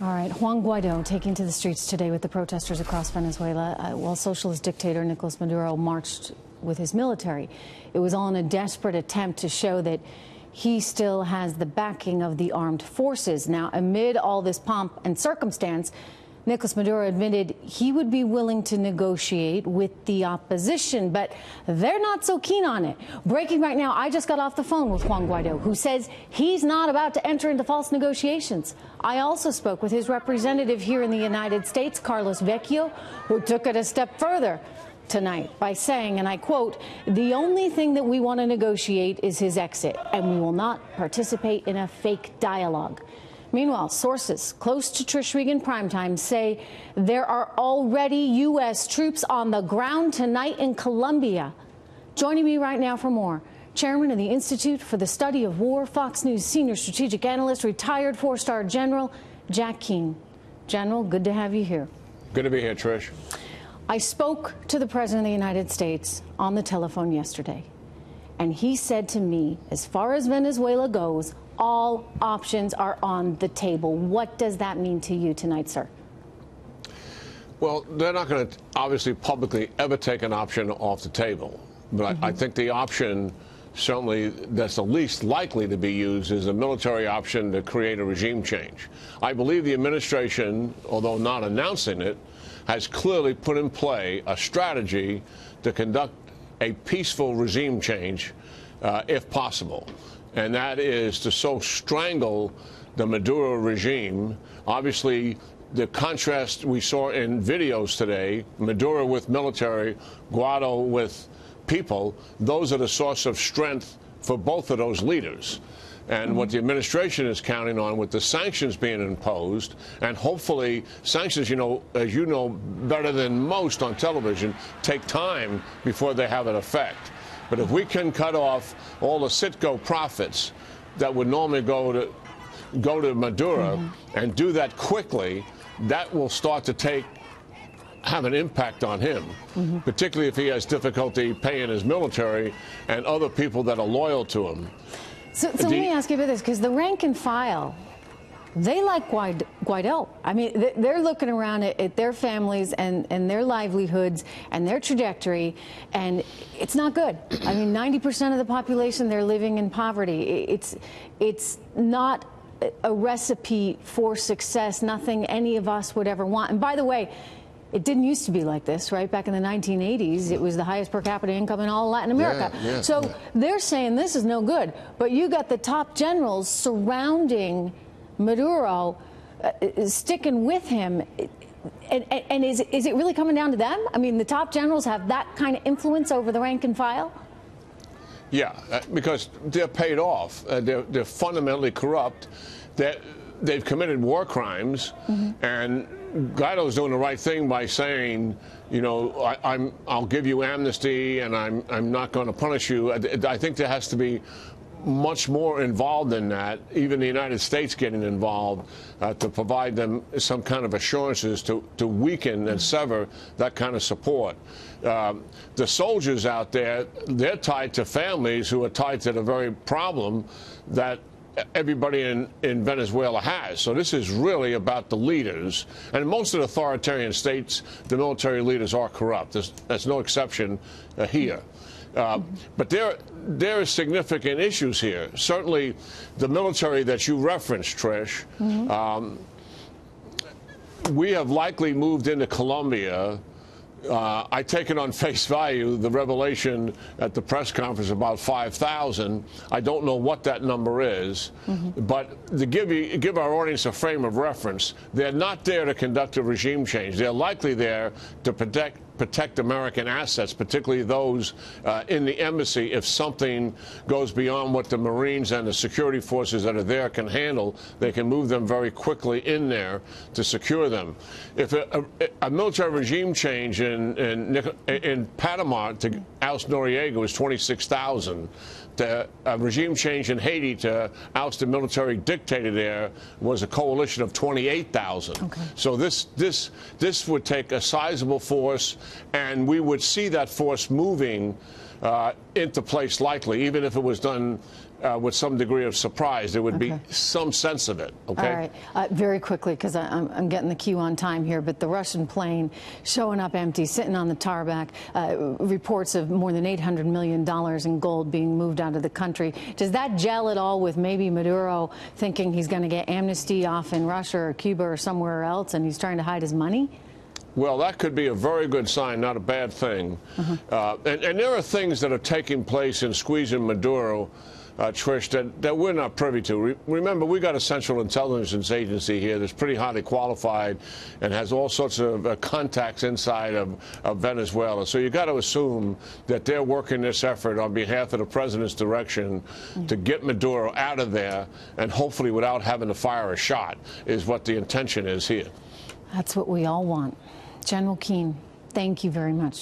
All right, Juan Guaidó taking to the streets today with the protesters across Venezuela while socialist dictator Nicolas Maduro marched with his military. It was all in a desperate attempt to show that he still has the backing of the armed forces. Now, amid all this pomp and circumstance, Nicolas Maduro admitted he would be willing to negotiate with the opposition, but they're not so keen on it. Breaking right now, I just got off the phone with Juan Guaidó, who says he's not about to enter into false negotiations. I also spoke with his representative here in the United States, Carlos Vecchio, who took it a step further tonight by saying, and I quote, "The only thing that we want to negotiate is his exit, and we will not participate in a fake dialogue." Meanwhile, sources close to Trish Regan primetime say there are already U.S. troops on the ground tonight in Colombia. Joining me right now for more, Chairman of the Institute for the Study of War, Fox News senior strategic analyst, retired four-star General Jack Keane. General, good to have you here. Good to be here, Trish. I spoke to the President of the United States on the telephone yesterday, and he said to me, as far as Venezuela goes, all options are on the table. What does that mean to you tonight, sir? Well, they're not going to obviously publicly ever take an option off the table. But I think the option certainly that's the least likely to be used is a military option to create a regime change. I believe the administration, although not announcing it, has clearly put in play a strategy to conduct a peaceful regime change if possible. And that is to so strangle the Maduro regime. Obviously, the contrast we saw in videos today, Maduro with military, Guaidó with people, those are the source of strength for both of those leaders. And what the administration is counting on with the sanctions being imposed, and hopefully sanctions, you know, as you know better than most on television, take time before they have an effect. But if we can cut off all the Citgo profits that would normally go to Maduro and do that quickly, that will start to have an impact on him, particularly if he has difficulty paying his military and other people that are loyal to him. So let me ask you about this, because the rank and file, they like Guaidó. I mean, they're looking around at their families and their livelihoods and their trajectory, and it's not good. I mean, 90% of the population, they're living in poverty. It's not a recipe for success, nothing any of us would ever want. And by the way, it didn't used to be like this, right? Back in the 1980s, it was the highest per capita income in all Latin America. So they're saying this is no good. But you got the top generals surrounding Maduro, sticking with him. And is it really coming down to them? I mean, the top generals have that kind of influence over the rank and file? Yeah, because they're paid off. They're fundamentally corrupt. They've committed war crimes, and Guaido's doing the right thing by saying, you know, I'll give you amnesty, and I'm not going to punish you. I think there has to be much more involved than that, even the United States getting involved to provide them some kind of assurances to weaken and sever that kind of support. The soldiers out there, they're tied to families who are tied to the very problem that everybody in Venezuela has. So this is really about the leaders. And in most of the authoritarian states, the military leaders are corrupt. There's no exception here. But there are significant issues here. Certainly the military that you referenced, Trish, we have likely moved into Colombia. I take it on face value, the revelation at the press conference about 5,000. I don't know what that number is, but to give our audience a frame of reference, they're not there to conduct a regime change. They're likely there to protect American assets, particularly those in the embassy. If something goes beyond what the Marines and the security forces that are there can handle, they can move them very quickly in there to secure them. If a military regime change in Panama to oust Noriega was 26,000. A regime change in Haiti to oust the military dictator there was a coalition of 28,000. So this would take a sizable force, and we would see that force moving into place likely, even if it was done with some degree of surprise. There would be some sense of it. Okay. All right. Very quickly, because I'm getting the cue on time here, but the Russian plane showing up empty, sitting on the tarmac, reports of more than $800 million in gold being moved out of the country. Does that gel at all with maybe Maduro thinking he's going to get amnesty off in Russia or Cuba or somewhere else, and he's trying to hide his money? Well, that could be a very good sign, not a bad thing. And there are things that are taking place in squeezing Maduro, Trish, that we're not privy to. Remember, we got a Central Intelligence Agency here that's pretty highly qualified and has all sorts of contacts inside of Venezuela. So you got to assume that they're working this effort on behalf of the president's direction to get Maduro out of there, and hopefully without having to fire a shot, is what the intention is here. That's what we all want. General Keane, thank you very much.